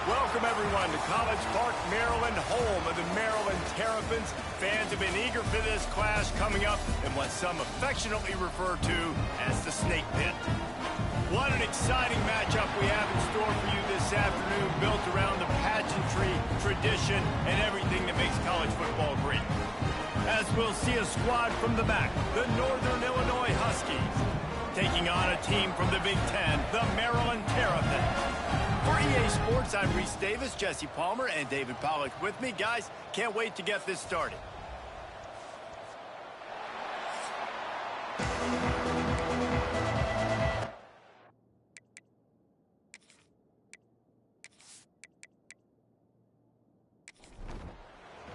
Welcome, everyone, to College Park, Maryland, home of the Maryland Terrapins. Fans have been eager for this clash coming up in what some affectionately refer to as the Snake Pit. What an exciting matchup we have in store for you this afternoon, built around the pageantry, tradition, and everything that makes college football great. As we'll see a squad from the back, the Northern Illinois Huskies, taking on a team from the Big Ten, the Maryland Terrapins. For EA Sports, I'm Reese Davis, Jesse Palmer, and David Pollack with me. Guys, can't wait to get this started.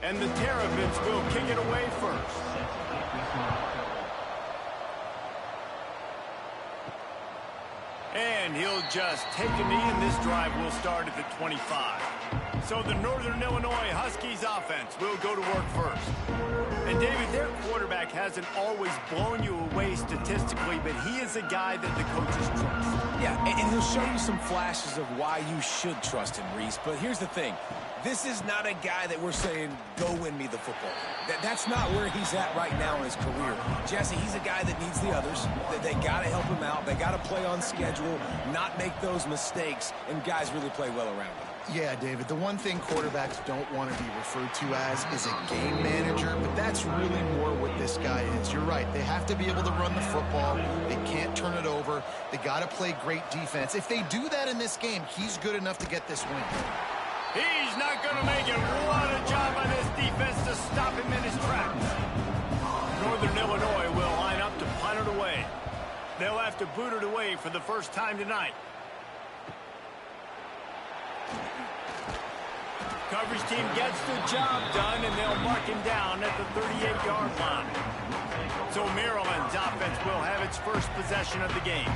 And the Terrapins will kick it away first. And he'll just take a knee, and this drive will start at the 25. So the Northern Illinois Huskies offense will go to work first. And David, their quarterback hasn't always blown you away statistically, but he is a guy that the coaches trust. Yeah, and he'll show you some flashes of why you should trust him, Reese. But here's the thing. This is not a guy that we're saying, go win me the football game. That's not where he's at right now in his career. Jesse, he's a guy that needs the others. They got to help him out. They got to play on schedule, not make those mistakes, and guys really play well around him. Yeah, David, the one thing quarterbacks don't want to be referred to as is a game manager, but that's really more what this guy is. You're right. They have to be able to run the football. They can't turn it over. They got to play great defense. If they do that in this game, he's good enough to get this win. He's not going to make it. What a job by this defense to stop him in his tracks. Northern Illinois will line up to punt it away. They'll have to boot it away for the first time tonight. Coverage team gets the job done, and they'll mark him down at the 38-yard line. So Maryland's offense will have its first possession of the game.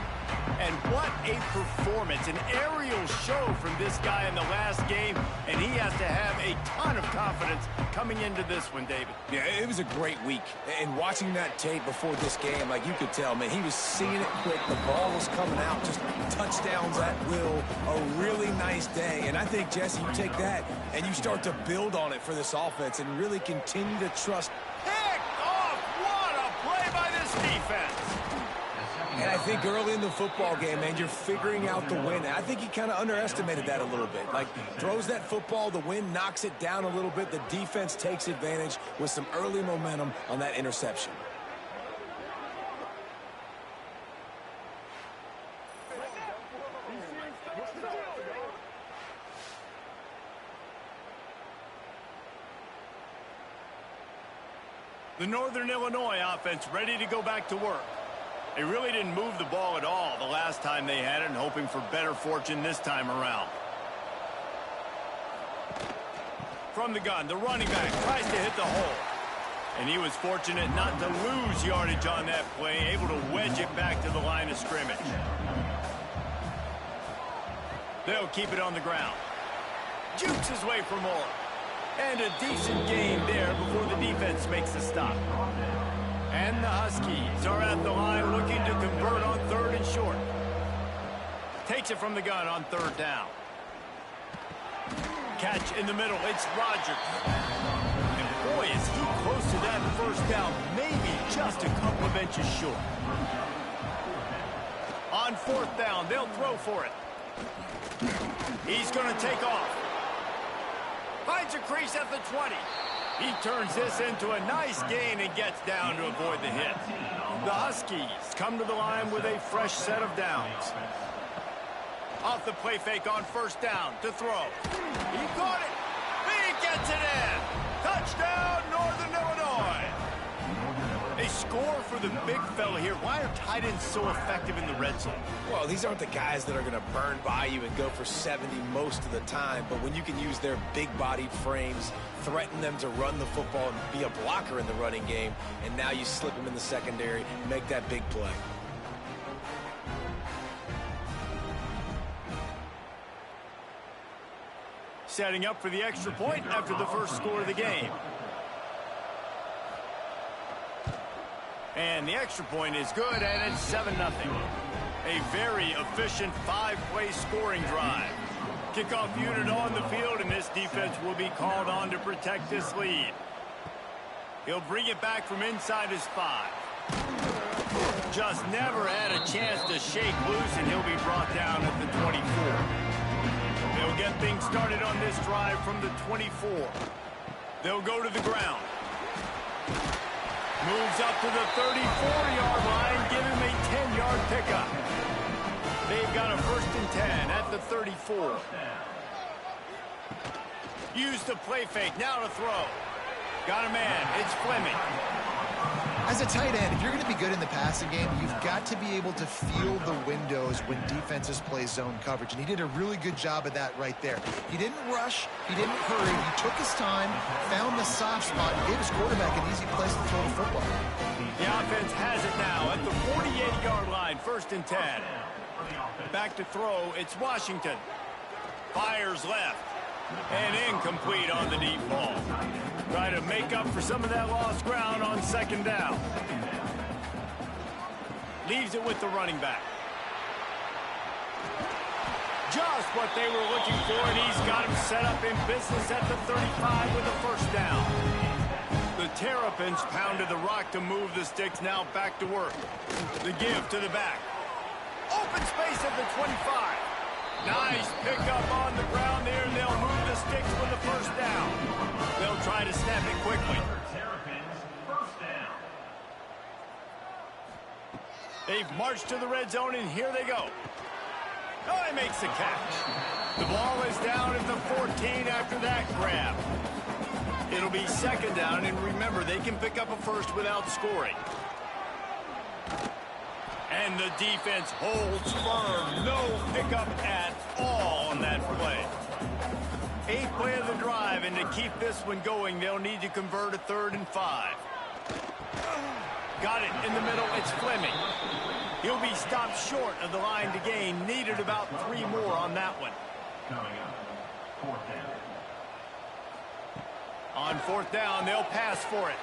And what a performance, an aerial show from this guy in the last game, and he has to have a ton of confidence coming into this one, David. Yeah, it was a great week. And watching that tape before this game, like you could tell, man, he was seeing it quick. The ball was coming out, just touchdowns at will. A really nice day. And I think, Jesse, you take that and you start to build on it for this offense and really continue to trust. Picked off! What a play by this defense! And I think early in the football game, man, you're figuring out the win. I think he kind of underestimated that a little bit. Like, throws that football, the wind knocks it down a little bit. The defense takes advantage with some early momentum on that interception. The Northern Illinois offense ready to go back to work. They really didn't move the ball at all the last time they had it, and hoping for better fortune this time around. From the gun, the running back tries to hit the hole. And he was fortunate not to lose yardage on that play, able to wedge it back to the line of scrimmage. They'll keep it on the ground. Jukes his way for more. And a decent gain there before the defense makes a stop. And the Huskies are at the line looking to convert on third and short. Takes it from the gun on third down. Catch in the middle. It's Rogers. And boy, is he close to that first down. Maybe just a couple of inches short. On fourth down, they'll throw for it. He's going to take off. Finds a crease at the 20. He turns this into a nice gain and gets down to avoid the hit. The Huskies come to the line with a fresh set of downs. Off the play fake on first down to throw. He caught it. He gets it in. Touchdown, Northern Illinois. A score for the big fella here. Why are tight ends so effective in the red zone? Well, these aren't the guys that are going to burn by you and go for 70 most of the time, but when you can use their big-bodied frames, threaten them to run the football and be a blocker in the running game, and now you slip them in the secondary and make that big play. Setting up for the extra point after the first score of the game. And the extra point is good, and it's 7-0. A very efficient 5-play scoring drive. Kickoff unit on the field, and this defense will be called on to protect this lead. He'll bring it back from inside his 5. Just never had a chance to shake loose, and he'll be brought down at the 24. They'll get things started on this drive from the 24. They'll go to the ground. Moves up to the 34-yard line, give him a 10-yard pickup. They've got a 1st and 10 at the 34. Use the play fake, now to throw. Got a man, it's Fleming. As a tight end, if you're going to be good in the passing game, you've got to be able to feel the windows when defenses play zone coverage, and he did a really good job of that right there. He didn't rush, he didn't hurry, he took his time, found the soft spot, and gave his quarterback an easy place to throw the football. The offense has it now at the 48-yard line, 1st and 10. Back to throw, it's Washington. Fires left, and incomplete on the deep ball. Try to make up for some of that lost ground on 2nd down. Leaves it with the running back. Just what they were looking for, and he's got him set up in business at the 35 with a 1st down. The Terrapins pounded the rock to move the sticks, now back to work. The give to the back. Open space at the 25. Nice pickup on the ground there, and they'll move the sticks with the 1st down. They'll try to snap it quickly. They've marched to the red zone, and here they go. Oh, he makes the catch. The ball is down at the 14 after that grab. It'll be 2nd down, and remember, they can pick up a 1st without scoring. And the defense holds firm. No pickup at all on that play. 8th play of the drive, and to keep this one going, they'll need to convert a 3rd and 5. Got it in the middle. It's Fleming. He'll be stopped short of the line to gain. Needed about 3 more on that one. On 4th down, they'll pass for it.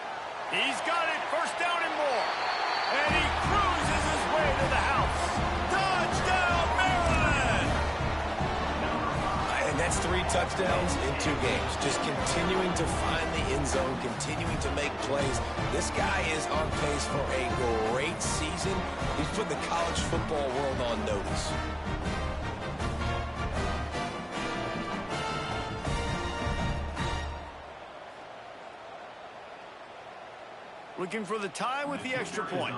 He's got it. 1st down and more. And he cruises his way to the house. Touchdown, Maryland! And that's 3 touchdowns in 2 games. Just continuing to find the end zone, continuing to make plays. This guy is on pace for a great season. He's put the college football world on notice. Looking for the tie with the extra point.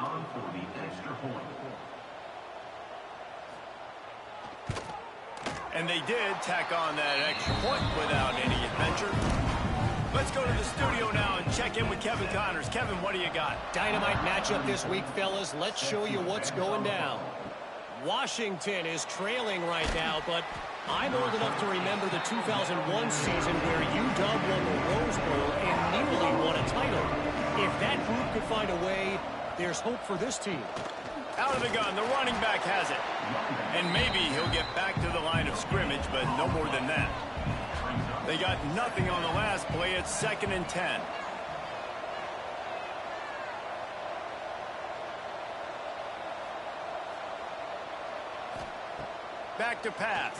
And they did tack on that extra point without any adventure. Let's go to the studio now and check in with Kevin Connors. Kevin, what do you got? Dynamite matchup this week, fellas. Let's show you what's going down. Washington is trailing right now, but I'm old enough to remember the 2001 season where UW won the Rose Bowl and nearly won a title. If that group could find a way, there's hope for this team. Out of the gun, the running back has it. And maybe he'll get back to the line of scrimmage, but no more than that. They got nothing on the last play. It's 2nd and 10. Back to pass.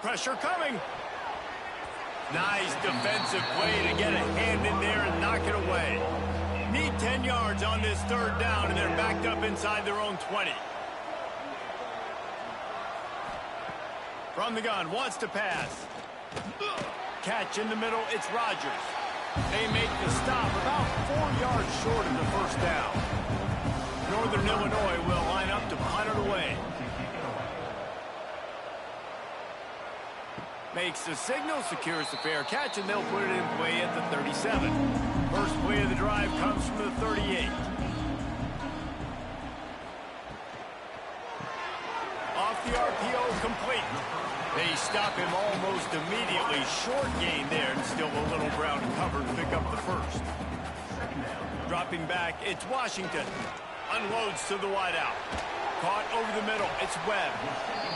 Pressure coming. Nice defensive play to get a hand in there and knock it away. Need 10 yards on this 3rd down, and they're backed up inside their own 20. From the gun, wants to pass. Catch in the middle, it's Rodgers. They make the stop about 4 yards short of the 1st down. Northern Illinois will line up to punt it away. Makes the signal, secures the fair catch, and they'll put it in play at the 37. First play of the drive comes from the 38. Off the RPO, complete. They stop him almost immediately. Short gain there, and still a little ground cover to pick up the 1st. Dropping back, it's Washington. Unloads to the wideout. Caught over the middle, it's Webb.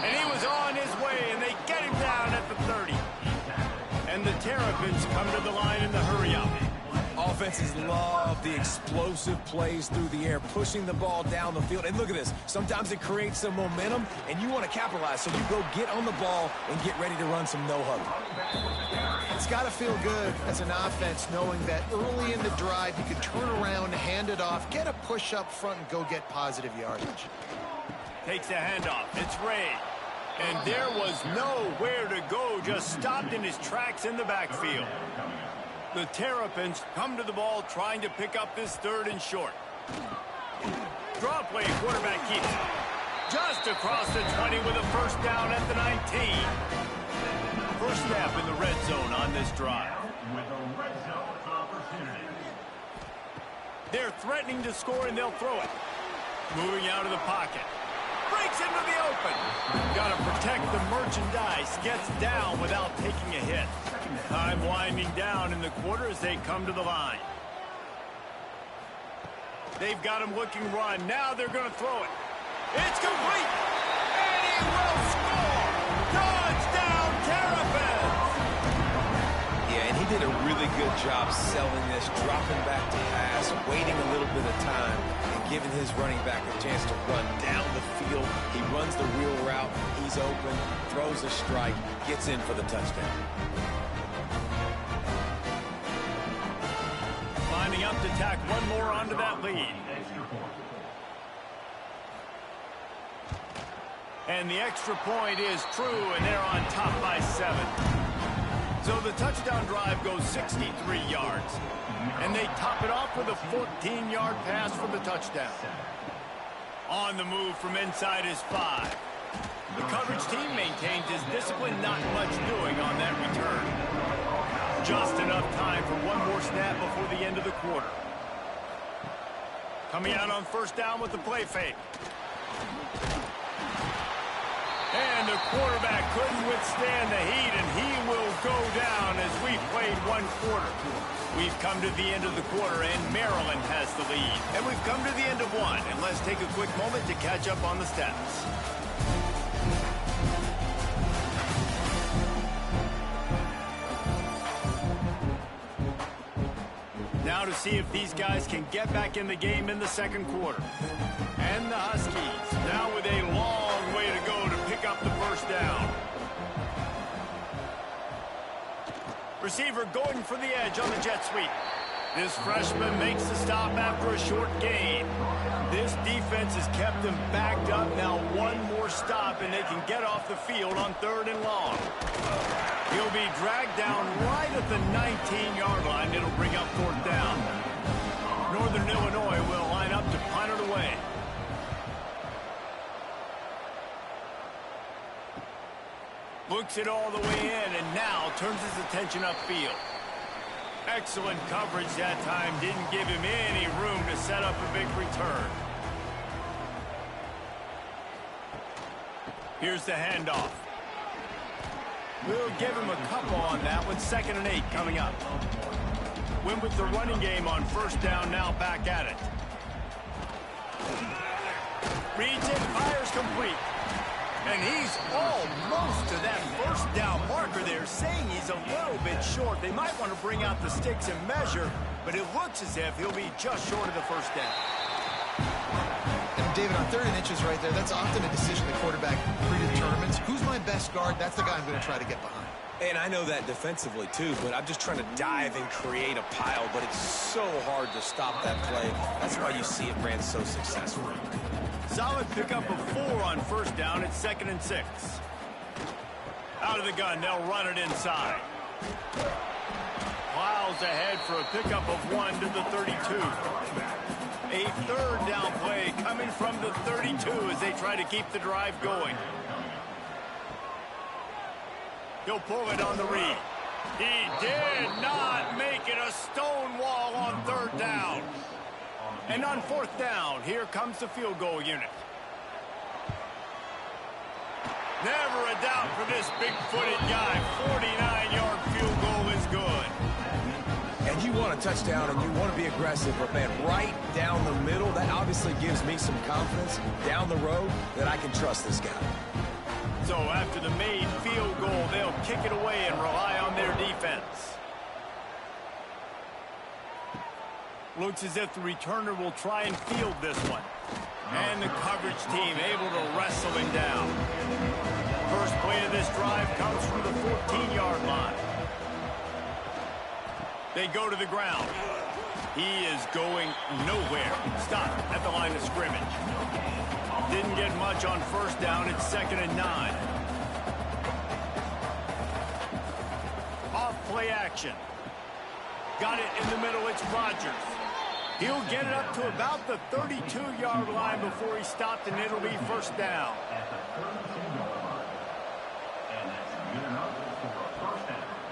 And he was on his way, and they get him down at the 30. And the Terrapins come to the line in the hurry-up. Offenses love the explosive plays through the air, pushing the ball down the field. And look at this. Sometimes it creates some momentum, and you want to capitalize. So you go get on the ball and get ready to run some no-huddle. It's got to feel good as an offense knowing that early in the drive you can turn around, hand it off, get a push up front, and go get positive yardage. Takes a handoff. It's Ray. And there was nowhere to go, just stopped in his tracks in the backfield. The Terrapins come to the ball trying to pick up this 3rd and short. Draw play, quarterback keeps it. Just across the 20 with a first down at the 19. First snap in the red zone on this drive. They're threatening to score and they'll throw it. Moving out of the pocket. Breaks into the open. Got to protect the merchandise. Gets down without taking a hit. Time winding down in the quarter as they come to the line. They've got him looking run. Now they're going to throw it. It's complete. And he will score. Touchdown, Terrapins. Yeah, and he did a really good job selling this, dropping back to pass, waiting a little bit of time, and giving his running back a chance to run down the field. He runs the wheel route. He's open, throws a strike, gets in for the touchdown. Lining up to tack one more onto that lead. And the extra point is true, and they're on top by 7. So the touchdown drive goes 63 yards. And they top it off with a 14-yard pass for the touchdown. On the move from inside is 5. The coverage team maintains his discipline, not much doing on that return. Just enough time for one more snap before the end of the quarter. Coming out on first down with the play fake. And the quarterback couldn't withstand the heat, and he will go down as we played one quarter. We've come to the end of the quarter, and Maryland has the lead. And we've come to the end of one, and let's take a quick moment to catch up on the stats. Now to see if these guys can get back in the game in the second quarter. And the Huskies now with a long way to go to pick up the first down. Receiver going for the edge on the jet sweep. This freshman makes the stop after a short gain. This defense has kept them backed up. Now one more stop and they can get off the field on 3rd and long. He'll be dragged down right at the 19-yard line. It'll bring up 4th down. Northern Illinois will line up to punt it away. Looks it all the way in and now turns his attention upfield. Excellent coverage that time. Didn't give him any room to set up a big return. Here's the handoff. We'll give him a couple on that one. 2nd and 8 coming up. Win with the running game on first down, now back at it. Reads it, fires complete. And he's almost to that first down marker there, saying he's a little bit short. They might want to bring out the sticks and measure, but it looks as if he'll be just short of the first down. And David, on 3rd and inches right there, that's often a decision the quarterback predetermines. Who's my best guard? That's the guy I'm going to try to get behind. And I know that defensively, too, but I'm just trying to dive and create a pile, but it's so hard to stop that play. That's why you see it ran so successfully. Solid pickup of 4 on first down. It's 2nd and 6. Out of the gun, they'll run it inside. Plows ahead for a pickup of 1 to the 32. A 3rd down play coming from the 32 as they try to keep the drive going. He'll pull it on the read. He did not make it a stone wall on 3rd down. And on 4th down, here comes the field goal unit. Never a doubt for this big-footed guy. 49-yard field goal is good. And you want a touchdown and you want to be aggressive, but, man, right down the middle, that obviously gives me some confidence down the road that I can trust this guy. So after the made field goal, they'll kick it away and rely on their defense. Looks as if the returner will try and field this one. And the coverage team able to wrestle him down. First play of this drive comes from the 14-yard line. They go to the ground. He is going nowhere. Stop at the line of scrimmage. Didn't get much on first down. It's 2nd and 9. Off play action. Got it in the middle. It's Rodgers. He'll get it up to about the 32-yard line before he stopped, and it'll be first down.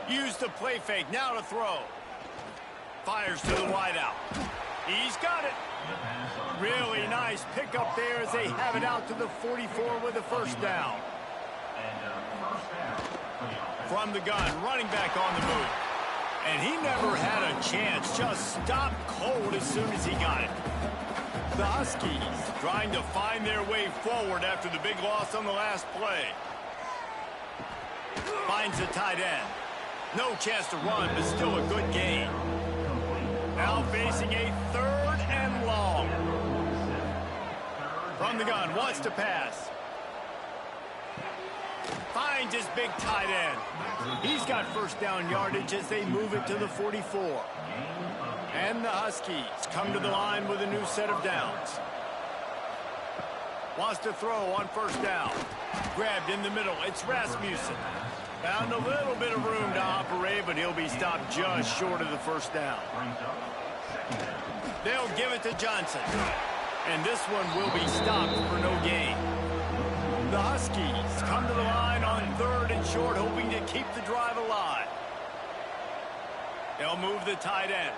Use the play fake. Now to throw. Fires to the wideout. He's got it. Really nice pickup there as they have it out to the 44 with a first down. From the gun, running back on the move. And he never had a chance. Just stopped cold as soon as he got it. The Huskies trying to find their way forward after the big loss on the last play. Finds the tight end. No chance to run, but still a good gain. Now facing a 3rd and long. From the gun, wants to pass. Finds his big tight end. He's got first down yardage as they move it to the 44. And the Huskies come to the line with a new set of downs. Wants to throw on first down. Grabbed in the middle. It's Rasmussen. Found a little bit of room to operate, but he'll be stopped just short of the first down. They'll give it to Johnson. And this one will be stopped for no gain. The Huskies come to the line on 3rd and short, hoping to keep the drive alive. They'll move the tight end.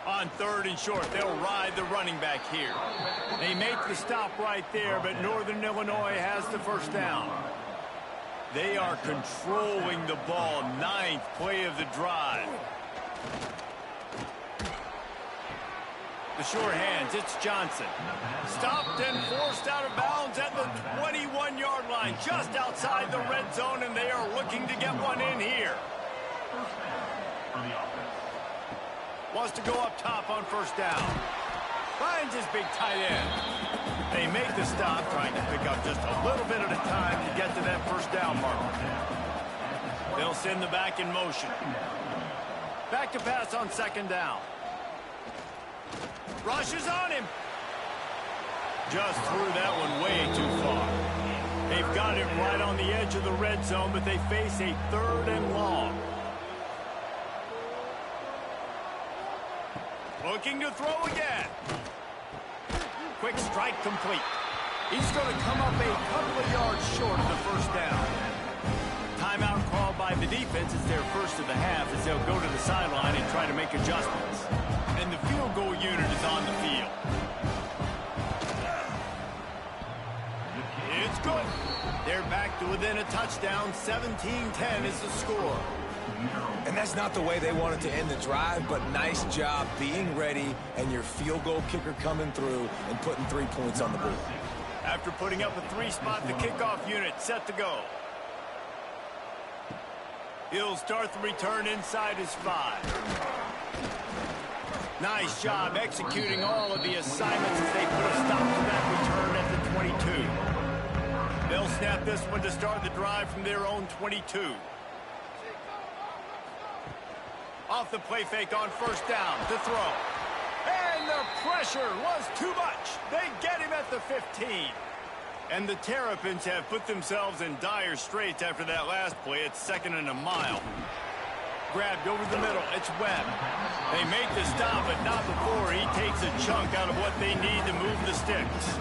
On 3rd and short, they'll ride the running back here. They make the stop right there, but Northern Illinois has the first down. They are controlling the ball. 9th play of the drive. The short hands, it's Johnson. Stopped and forced out of bounds at the 21-yard line, just outside the red zone, and they are looking to get one in here. Wants to go up top on first down. Finds his big tight end. They make the stop, trying to pick up just a little bit at a time to get to that first down mark. They'll send the back in motion. Back to pass on 2nd down. Rushes on him. Just threw that one way too far. They've got it right on the edge of the red zone, but they face a 3rd and long. Looking to throw again. Quick strike complete. He's going to come up a couple of yards short of the first down. Timeout called by the defense. It's their first of the half as they'll go to the sideline and try to make adjustments. And the field goal unit is on the field. It's good. They're back to within a touchdown. 17-10 is the score. And that's not the way they wanted to end the drive, but nice job being ready and your field goal kicker coming through and putting 3 points on the board. After putting up a 3-spot, the kickoff unit set to go. He'll start the return inside his 5. Nice job executing all of the assignments as they put a stop to that return at the 22. They'll snap this one to start the drive from their own 22. Off the play fake on first down to throw. And the pressure was too much. They get him at the 15. And the Terrapins have put themselves in dire straits after that last play. It's 2nd and a mile. Grabbed over the middle. It's Webb. They make the stop, but not before he takes a chunk out of what they need to move the sticks.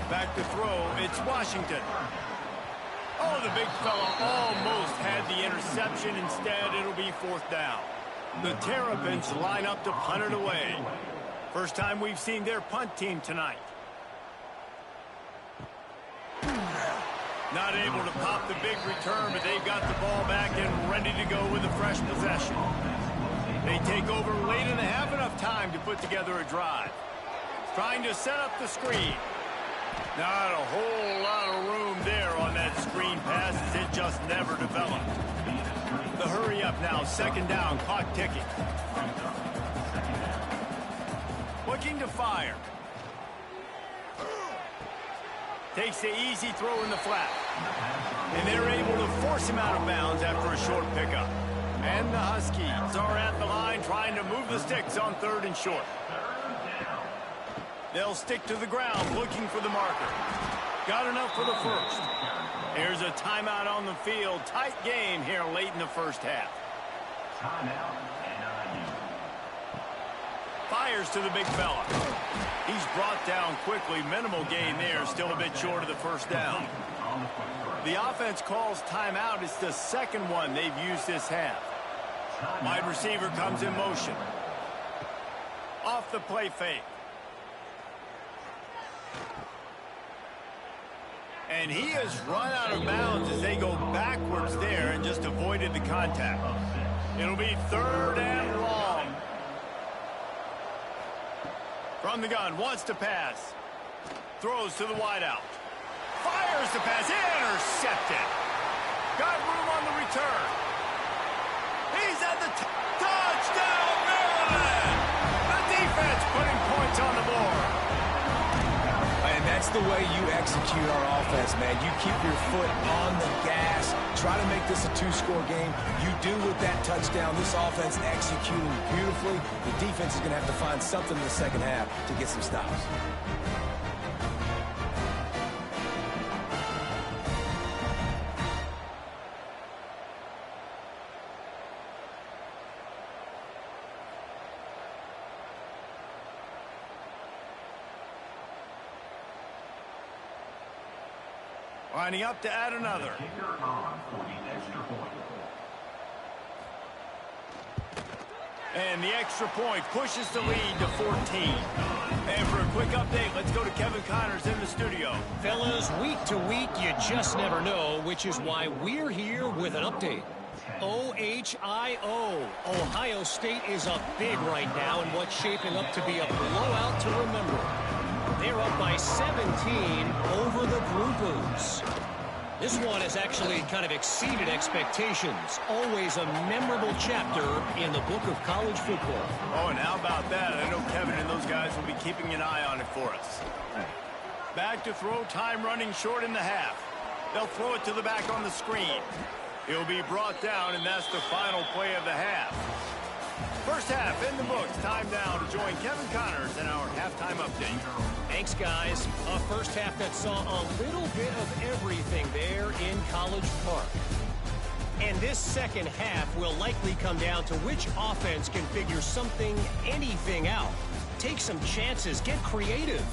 Back to throw. It's Washington. Oh, the big fella almost had the interception. Instead, it'll be 4th down. The Terrapins line up to punt it away. First time we've seen their punt team tonight. Not able to pop the big return, but they've got the ball back and ready to go with a fresh possession. They take over late in the half, enough time to put together a drive. Trying to set up the screen. Not a whole lot of room there on that screen pass as it just never developed. The the hurry up now. Second down, clock ticking. Looking to fire. Takes the easy throw in the flat. And they're able to force him out of bounds after a short pickup. And the Huskies are at the line trying to move the sticks on 3rd and short. They'll stick to the ground looking for the marker. Got enough for the first. Here's a timeout on the field. Tight game here late in the first half. Timeout, NIU. Fires to the big fella. He's brought down quickly. Minimal gain there. Still a bit short of the first down. The offense calls timeout. It's the second one they've used this half. Wide receiver comes in motion. Off the play fake. And he has run out of bounds as they go backwards there and just avoided the contact. It'll be 3rd and long. From the gun, wants to pass. Throws to the wideout. Fires the pass. Intercepted. Got room on the return. He's at the touchdown, Maryland! The defense putting points on the board. And that's the way you execute our offense, man. You keep your foot on the gas. Try to make this a 2-score game. You do with that touchdown. This offense executing beautifully. The defense is going to have to find something in the second half to get some stops. Lining up to add another. And the extra point pushes the lead to 14. And for a quick update, let's go to Kevin Connors in the studio. Fellas, week to week, you just never know, which is why we're here with an update. OHIO. Ohio State is up big right now in what's shaping up to be a blowout to remember. They're up by 17 over the Blue. This one has actually kind of exceeded expectations. Always a memorable chapter in the book of college football. Oh, and how about that? I know Kevin and those guys will be keeping an eye on it for us. Back to throw, time running short in the half. They'll throw it to the back on the screen. He'll be brought down, and that's the final play of the half. First half in the books. Time now to join Kevin Connors in our halftime update. Thanks, guys. A first half that saw a little bit of everything there in College Park. And this second half will likely come down to which offense can figure something, anything out. Take some chances, get creative.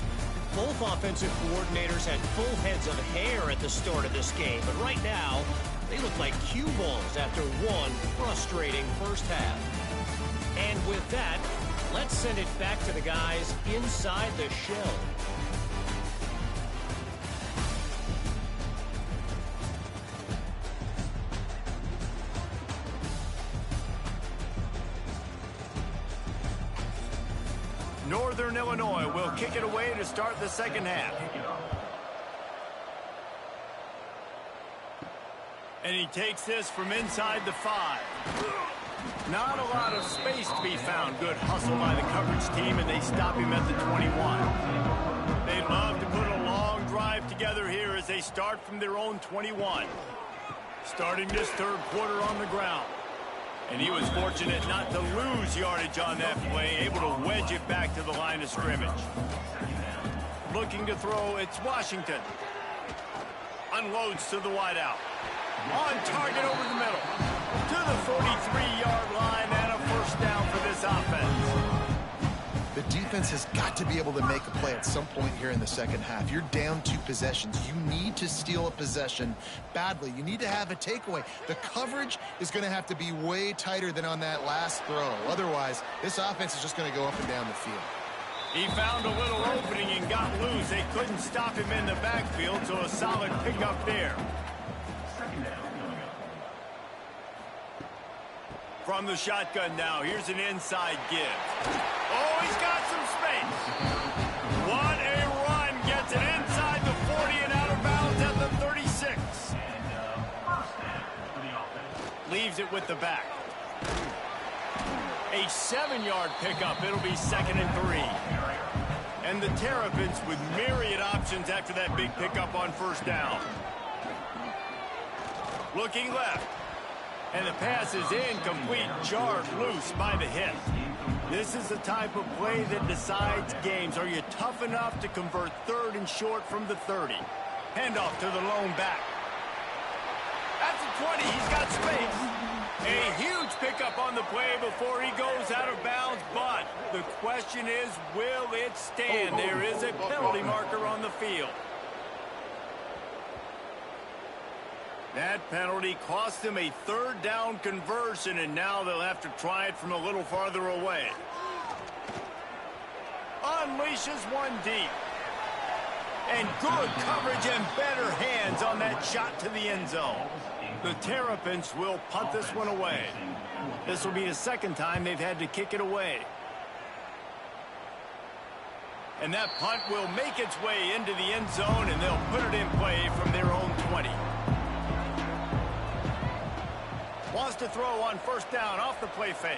Both offensive coordinators had full heads of hair at the start of this game, but right now, they look like cue balls after one frustrating first half. And with that, let's send it back to the guys inside the shell. Northern Illinois will kick it away to start the second half. And he takes this from inside the 5. Not a lot of space to be found. Good hustle by the coverage team, and they stop him at the 21. They'd love to put a long drive together here as they start from their own 21. Starting this third quarter on the ground. And he was fortunate not to lose yardage on that play, able to wedge it back to the line of scrimmage. Looking to throw, it's Washington. Unloads to the wideout. On target over the middle. To the 43-yard line and a first down for this offense. The defense has got to be able to make a play at some point here in the second half. You're down 2 possessions. You need to steal a possession badly. You need to have a takeaway. The coverage is going to have to be way tighter than on that last throw. Otherwise, this offense is just going to go up and down the field. He found a little opening and got loose. They couldn't stop him in the backfield, so a solid pickup there. From the shotgun now, here's an inside give. Oh, he's got some space. What a run. Gets it inside the 40 and out of bounds at the 36. leaves it with the back. A 7-yard pickup. It'll be 2nd and 3. And the Terrapins with myriad options after that big pickup on 1st down. Looking left. And the pass is incomplete, jarred loose by the hit. This is the type of play that decides games. Are you tough enough to convert 3rd and short from the 30? Handoff to the lone back. At the 20, he's got space. A huge pickup on the play before he goes out of bounds, but the question is, will it stand? There is a penalty marker on the field. That penalty cost him a 3rd down conversion, and now they'll have to try it from a little farther away. Unleashes one deep. And good coverage and better hands on that shot to the end zone. The Terrapins will punt this one away. This will be the 2nd time they've had to kick it away. And that punt will make its way into the end zone, and they'll put it in play from their own 20. Wants to throw on 1st down off the play fake.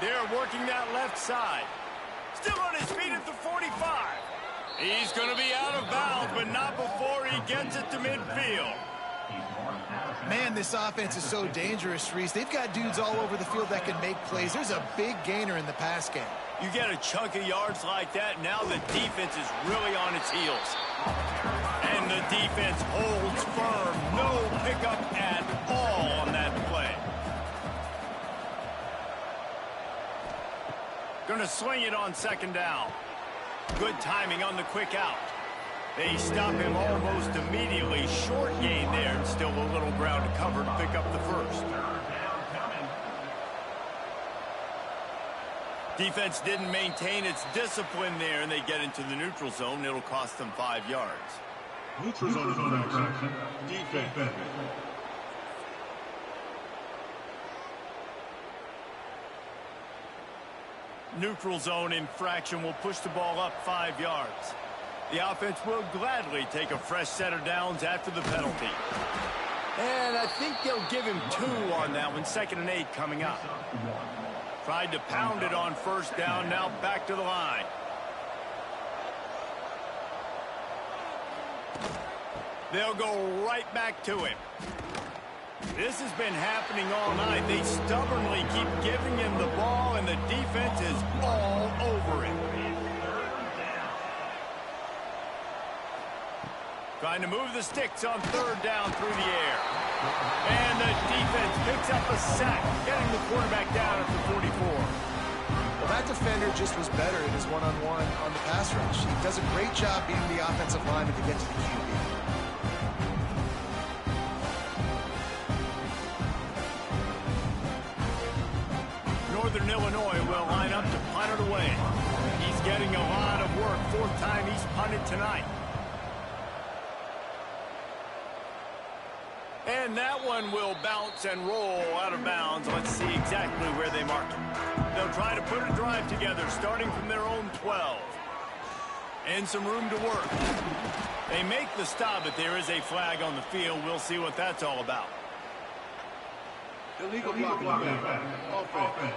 They're working that left side. Still on his feet at the 45. He's going to be out of bounds, but not before he gets it to midfield. Man, this offense is so dangerous, Reese. They've got dudes all over the field that can make plays. There's a big gainer in the pass game. You get a chunk of yards like that, now the defense is really on its heels. And the defense holds firm. No pickup at all on that play. Going to swing it on 2nd down. Good timing on the quick out. They stop him almost immediately. Short gain there, and still a little ground to cover to pick up the 1st. Defense didn't maintain its discipline there, and they get into the neutral zone. It'll cost them 5 yards. Neutral zone infraction. Defense. Neutral zone infraction will push the ball up 5 yards. The offense will gladly take a fresh set of downs after the penalty. And I think they'll give him 2 on that one. 2nd and 8 coming up. Tried to pound it on 1st down, now back to the line. They'll go right back to him. This has been happening all night. They stubbornly keep giving him the ball, and the defense is all over him. Trying to move the sticks on 3rd down through the air. And the defense picks up a sack, getting the quarterback down at the 44. Well, that defender just was better in his one-on-one on the pass rush. He does a great job beating the offensive lineman to get to the QB. Northern Illinois will line up to punt it away. He's getting a lot of work. 4th time he's punted tonight. And that one will bounce and roll out of bounds. Let's see exactly where they mark it. They'll try to put a drive together, starting from their own 12. And some room to work. They make the stop, but there is a flag on the field. We'll see what that's all about. Illegal blocking. Offense.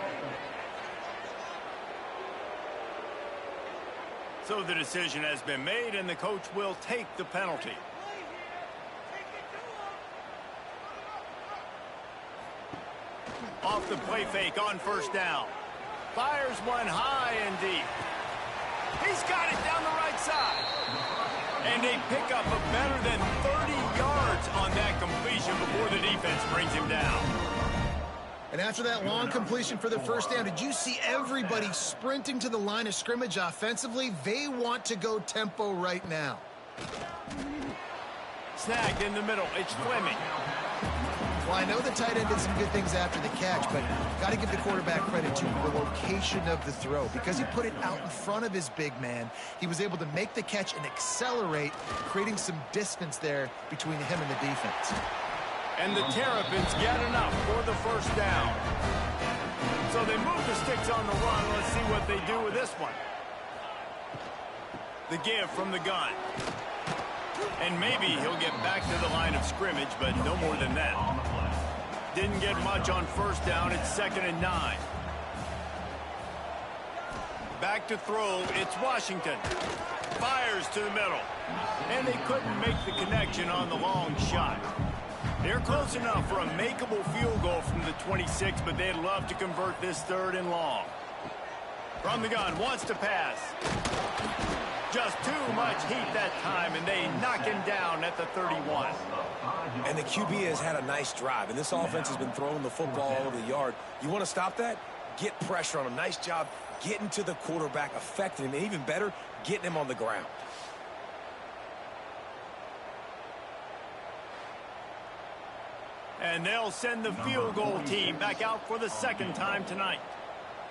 So the decision has been made, and the coach will take the penalty. Off the play fake on 1st down. Fires one high and deep. He's got it down the right side. And a pickup of better than 30 yards on that completion before the defense brings him down. And after that long completion for the 1st down, did you see everybody sprinting to the line of scrimmage offensively? They want to go tempo right now. Snagged in the middle. It's Fleming. Well, I know the tight end did some good things after the catch, but got to give the quarterback credit to the location of the throw. Because he put it out in front of his big man, he was able to make the catch and accelerate, creating some distance there between him and the defense. And the Terrapins get enough for the 1st down. So they move the sticks on the run. Let's see what they do with this one. The give from the gun. And maybe he'll get back to the line of scrimmage, but no more than that. Didn't get much on first down. It's 2nd and 9. Back to throw. It's Washington. Fires to the middle. And they couldn't make the connection on the long shot. They're close enough for a makeable field goal from the 26, but they'd love to convert this 3rd and long. From the gun, wants to pass. Just too much heat that time, and they knock him down at the 31. And the QB has had a nice drive, and this offense has been throwing the football all over the yard. You want to stop that? Get pressure on him. Nice job getting to the quarterback, affecting him, and even better, getting him on the ground. And they'll send the field goal team back out for the 2nd time tonight.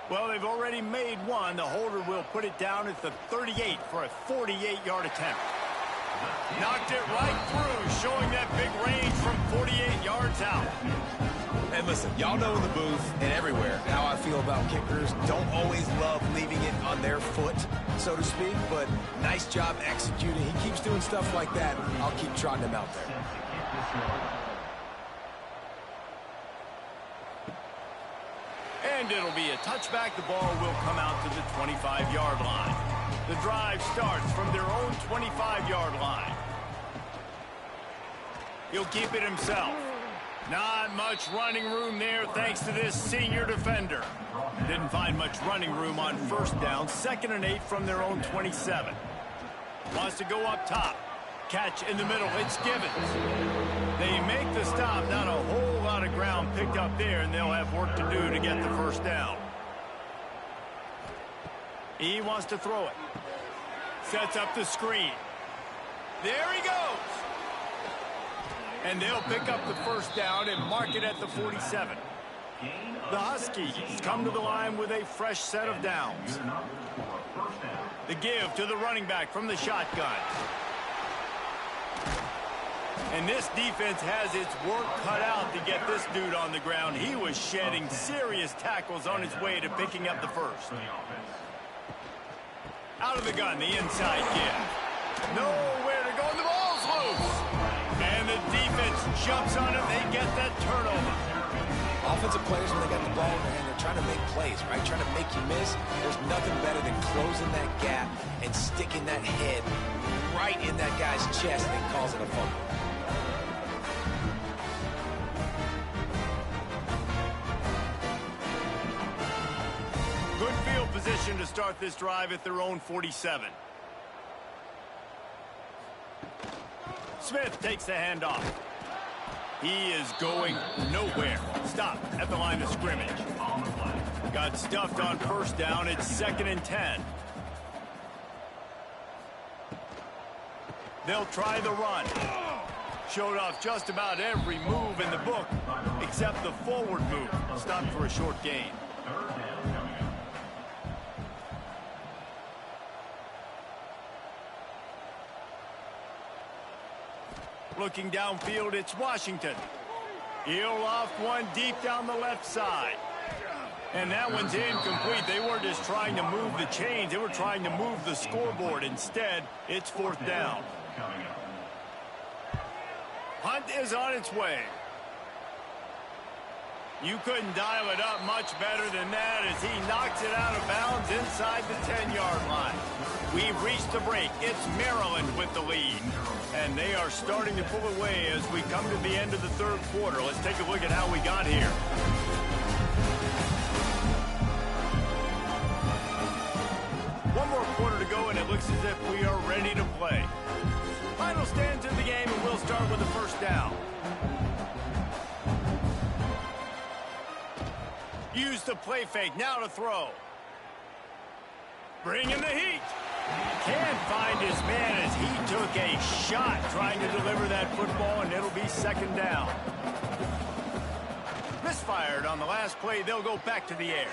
Well, they've already made one. The holder will put it down at the 38 for a 48-yard attempt. Knocked it right through, showing that big range from 48 yards out. And listen, y'all know in the booth and everywhere how I feel about kickers. Don't always love leaving it on their foot, so to speak, but nice job executing. He keeps doing stuff like that. I'll keep trotting him out there. And it'll be a touchback. The ball will come out to the 25-yard line. The drive starts from their own 25-yard line. He'll keep it himself. Not much running room there thanks to this senior defender. Didn't find much running room on first down. 2nd and 8 from their own 27. Wants to go up top. Catch in the middle. It's Givens. They make the stop. Not a whole lot of ground picked up there, and they'll have work to do to get the first down. He wants to throw it. Sets up the screen. There he goes. And they'll pick up the first down and mark it at the 47. The Huskies come to the line with a fresh set of downs. The give to the running back from the shotgun. And this defense has its work cut out to get this dude on the ground. He was shedding serious tackles on his way to picking up the first. Out of the gun, the inside give. Nowhere to go, and the ball's loose. And the defense jumps on it. They get that turnover. Offensive players, when they got the ball in their hand, they're trying to make plays, right? Trying to make you miss. There's nothing better than closing that gap and sticking that head right in that guy's chest and causing a fumble. Good field position to start this drive at their own 47. Smith takes the handoff. He is going nowhere. Stop at the line of scrimmage. Got stuffed on first down. It's 2nd and 10. They'll try the run. Showed off just about every move in the book except the forward move. Stopped for a short gain. Looking downfield, it's Washington. He'll loft one deep down the left side. And that one's incomplete. They weren't just trying to move the chains. They were trying to move the scoreboard. Instead, it's 4th down. Hunt is on its way. You couldn't dial it up much better than that as he knocks it out of bounds inside the 10-yard line. We've reached the break. It's Maryland with the lead. And they are starting to pull away as we come to the end of the 3rd quarter. Let's take a look at how we got here. One more quarter to go, and it looks as if we are ready to play. Final stands in the game, and we'll start with the first down. Use the play fake. Now to throw. Bring in the heat. Can't find his man as he took a shot trying to deliver that football, and it'll be 2nd down. Misfired on the last play. They'll go back to the air.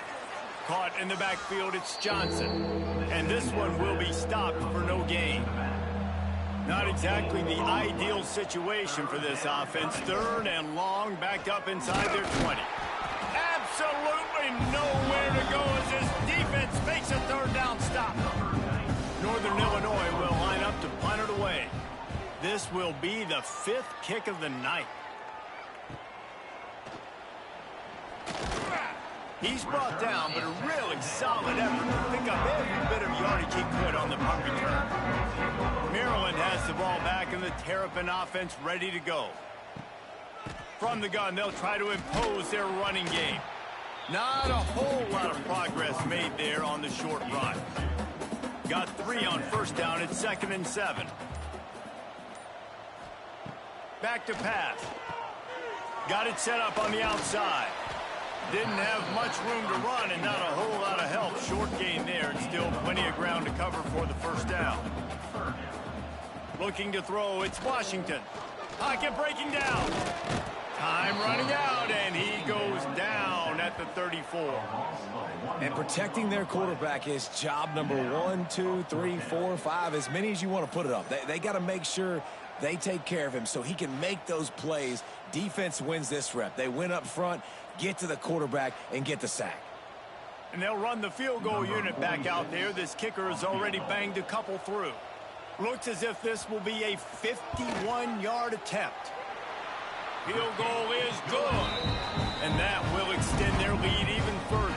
Caught in the backfield, it's Johnson. And this one will be stopped for no gain. Not exactly the ideal situation for this offense. 3rd and long, backed up inside their 20. Absolutely nowhere to go as this defense makes a 3rd down stop. Northern Illinois will line up to punt it away. This will be the 5th kick of the night. He's brought down, but a really solid effort to pick up every bit of yardage he could on the punt return. Maryland has the ball back, and the Terrapin offense ready to go. From the gun, they'll try to impose their running game. Not a whole lot of progress made there on the short run. Got 3 on first down. It's 2nd and 7. Back to pass. Got it set up on the outside. Didn't have much room to run and not a whole lot of help. Short gain there and still plenty of ground to cover for the first down. Looking to throw, it's Washington. Pocket breaking down. Time running out, and he goes down at the 34. And protecting their quarterback is job number 1, 2, 3, 4, 5, as many as you want to put it up. They got to make sure they take care of him so he can make those plays. Defense wins this rep. They win up front, get to the quarterback, and get the sack. And they'll run the field goal unit back out there. This kicker has already banged a couple through. Looks as if this will be a 51-yard attempt. Field goal is good. And that will extend their lead even further.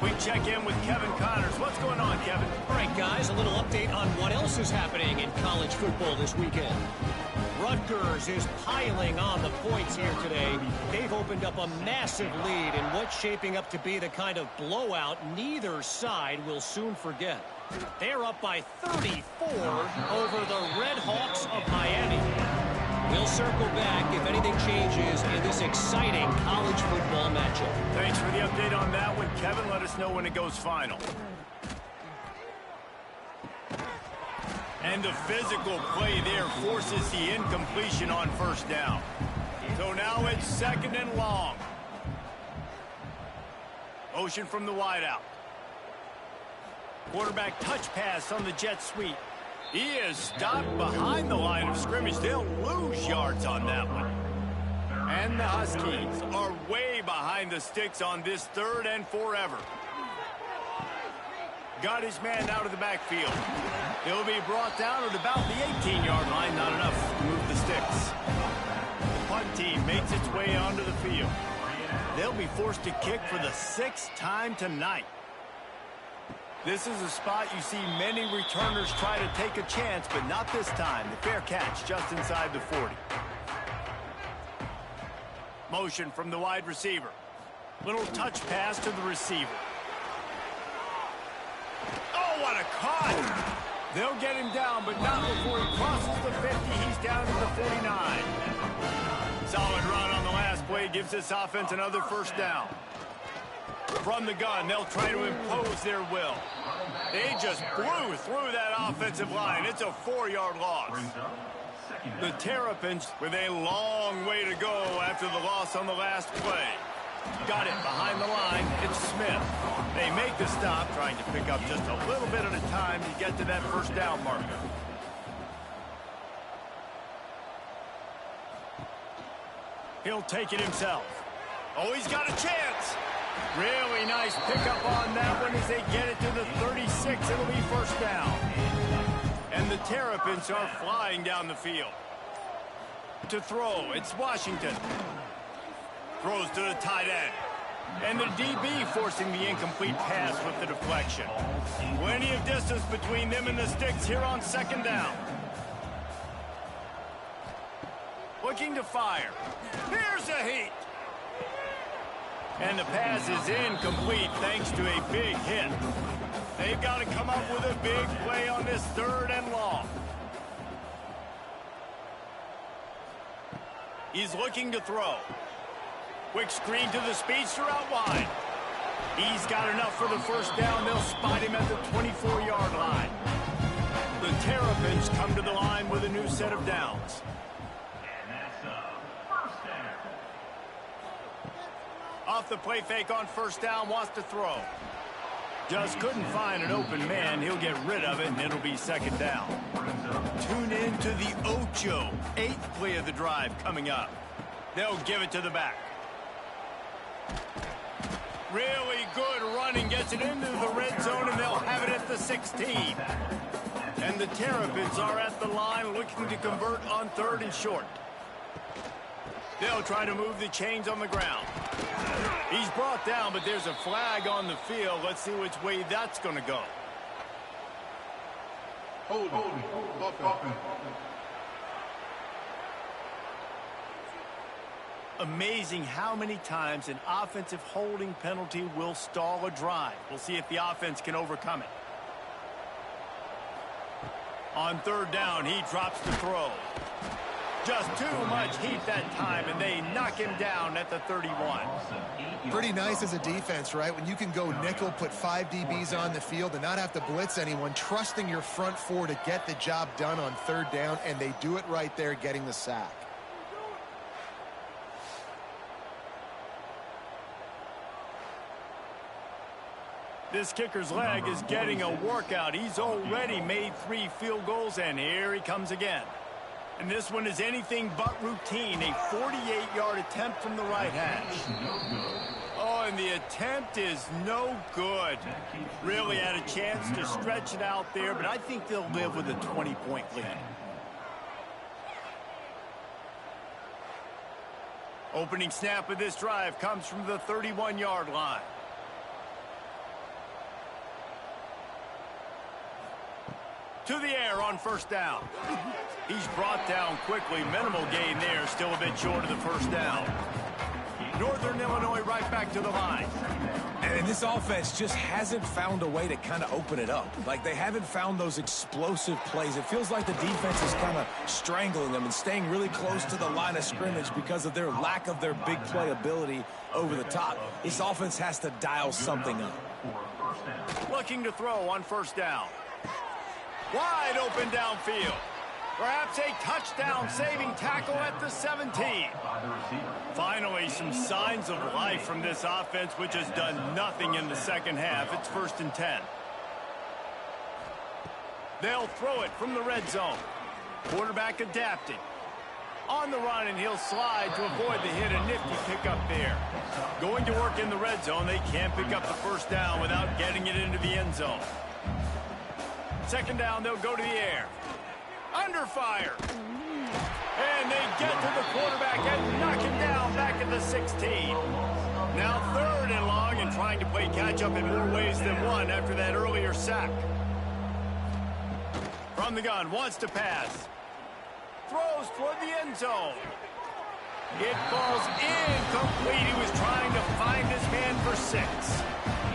We check in with Kevin Connors. What's going on, Kevin? All right, guys, a little update on what else is happening in college football this weekend. Rutgers is piling on the points here today. They've opened up a massive lead in what's shaping up to be the kind of blowout neither side will soon forget. They're up by 34 over the Red Hawks of Miami. We'll circle back if anything changes in this exciting college football matchup. Thanks for the update on that one, Kevin. Let us know when it goes final. And the physical play there forces the incompletion on first down. So now it's 2nd and long. Motion from the wideout. Quarterback touch pass on the jet sweep. He is stopped behind the line of scrimmage. They'll lose yards on that one. And the Huskies are way behind the sticks on this 3rd and forever. Got his man out of the backfield. He'll be brought down at about the 18-yard line. Not enough to move the sticks. The punt team makes its way onto the field. They'll be forced to kick for the 6th time tonight. This is a spot you see many returners try to take a chance, but not this time. The fair catch just inside the 40. Motion from the wide receiver. Little touch pass to the receiver. Oh, what a cut! They'll get him down, but not before he crosses the 50. He's down to the 49. Solid run on the last play gives this offense another first down. From the gun, they'll try to impose their will. They just blew through that offensive line. It's a 4-yard loss. The Terrapins with a long way to go after the loss on the last play. Got it behind the line. It's Smith. They make the stop, trying to pick up just a little bit at a time to get to that first down marker. He'll take it himself. Oh, he's got a chance. Really nice pickup on that one as they get it to the 36. It'll be first down. And the Terrapins are flying down the field. To throw, it's Washington. Throws to the tight end. And the DB forcing the incomplete pass with the deflection. Plenty of distance between them and the sticks here on 2nd down. Looking to fire. Here's a heat. And the pass is incomplete thanks to a big hit. They've got to come up with a big play on this 3rd and long. He's looking to throw. Quick screen to the speedster out wide. He's got enough for the first down. They'll spot him at the 24-yard line. The Terrapins come to the line with a new set of downs. Off the play fake on first down, wants to throw. Just couldn't find an open man. He'll get rid of it, and it'll be 2nd down. Tune in to the Ocho. 8th play of the drive coming up. They'll give it to the back. Really good running. Gets it into the red zone, and they'll have it at the 16. And the Terrapins are at the line looking to convert on 3rd and short. They'll try to move the chains on the ground. He's brought down, but there's a flag on the field. Let's see which way that's going to go. Holding. Offense. Amazing how many times an offensive holding penalty will stall a drive. We'll see if the offense can overcome it. On 3rd down, he drops the throw. Just too much heat that time, and they knock him down at the 31. Pretty nice as a defense, right? When you can go nickel, put 5 DBs on the field and not have to blitz anyone, trusting your front 4 to get the job done on 3rd down, and they do it right there, getting the sack. This kicker's leg is getting a workout. He's already made 3 field goals, and here he comes again. And this one is anything but routine. A 48-yard attempt from the right hash. Oh, and the attempt is no good. Really had a chance to stretch it out there, but I think they'll live with a 20-point lead. Opening snap of this drive comes from the 31-yard line. To the air on 1st down. He's brought down quickly. Minimal gain there. Still a bit short of the 1st down. Northern Illinois right back to the line. And this offense just hasn't found a way to kind of open it up. Like, they haven't found those explosive plays. It feels like the defense is kind of strangling them and staying really close to the line of scrimmage because of their lack of their big play ability over the top. This offense has to dial something up. Looking to throw on 1st down. Wide open downfield. Perhaps a touchdown-saving tackle at the 17. Finally, some signs of life from this offense, which has done nothing in the 2nd half. It's 1st and 10. They'll throw it from the red zone. Quarterback adapting. On the run, and he'll slide to avoid the hit. A nifty pickup there. Going to work in the red zone. They can't pick up the 1st down without getting it into the end zone. 2nd down, they'll go to the air. Under fire. And they get to the quarterback and knock him down back at the 16. Now 3rd and long, and trying to play catch-up in more ways than one after that earlier sack. From the gun, wants to pass. Throws toward the end zone. It falls incomplete. He was trying to find his man for 6.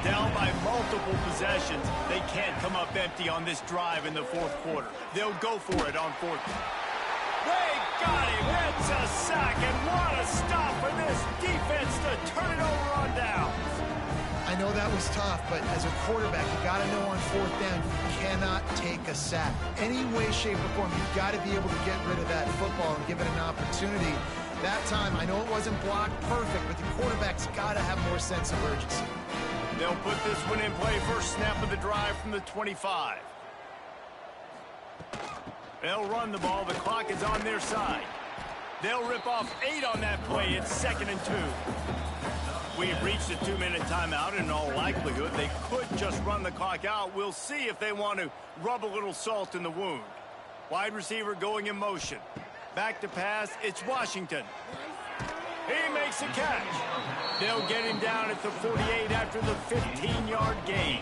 Down by multiple possessions. They can't come up empty on this drive in the 4th quarter. They'll go for it on 4th. They got him. It's a sack, and what a stop for this defense to turn it over on downs. I know that was tough, but as a quarterback, you got to know on 4th down, you cannot take a sack. Any way, shape, or form, you've got to be able to get rid of that football and give it an opportunity. That time, I know it wasn't blocked perfect, but the quarterback's got to have more sense of urgency. They'll put this one in play. 1st snap of the drive from the 25. They'll run the ball. The clock is on their side. They'll rip off 8 on that play. It's 2nd and 2. We've reached a 2-minute timeout. In all likelihood, they could just run the clock out. We'll see if they want to rub a little salt in the wound. Wide receiver going in motion. Back to pass. It's Washington. He makes a catch. They'll get him down at the 48 after the 15-yard gain.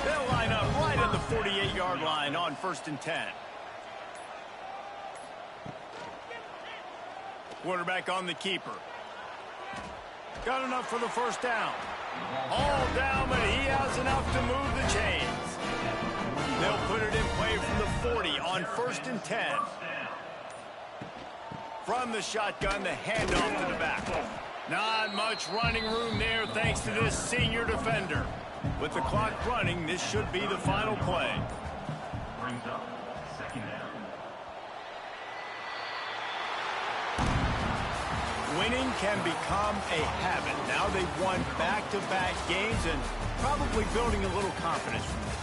They'll line up right at the 48-yard line on 1st and 10. Quarterback on the keeper. Got enough for the 1st down. All down, but he has enough to move the chains. They'll put it in play from the 40 on 1st and 10. From the shotgun, the handoff to the back. Not much running room there thanks to this senior defender. With the clock running, this should be the final play. Brings up 2nd down. Winning can become a habit. Now they've won back-to-back games and probably building a little confidence from it.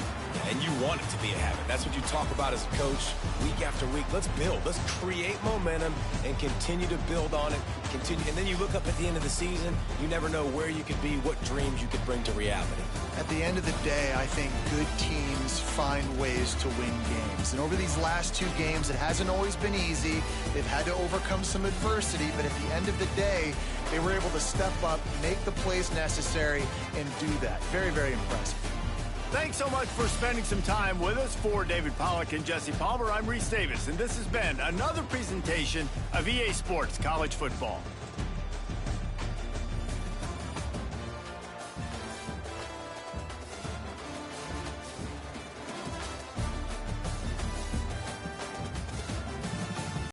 And you want it to be a habit. That's what you talk about as a coach week after week. Let's build. Let's create momentum and continue to build on it. And then you look up at the end of the season, you never know where you could be, what dreams you could bring to reality. At the end of the day, I think good teams find ways to win games. And over these last 2 games, it hasn't always been easy. They've had to overcome some adversity, but at the end of the day, they were able to step up, make the plays necessary, and do that. Very, very impressive. Thanks so much for spending some time with us. For David Pollack and Jesse Palmer, I'm Reese Davis, and this has been another presentation of EA Sports College Football.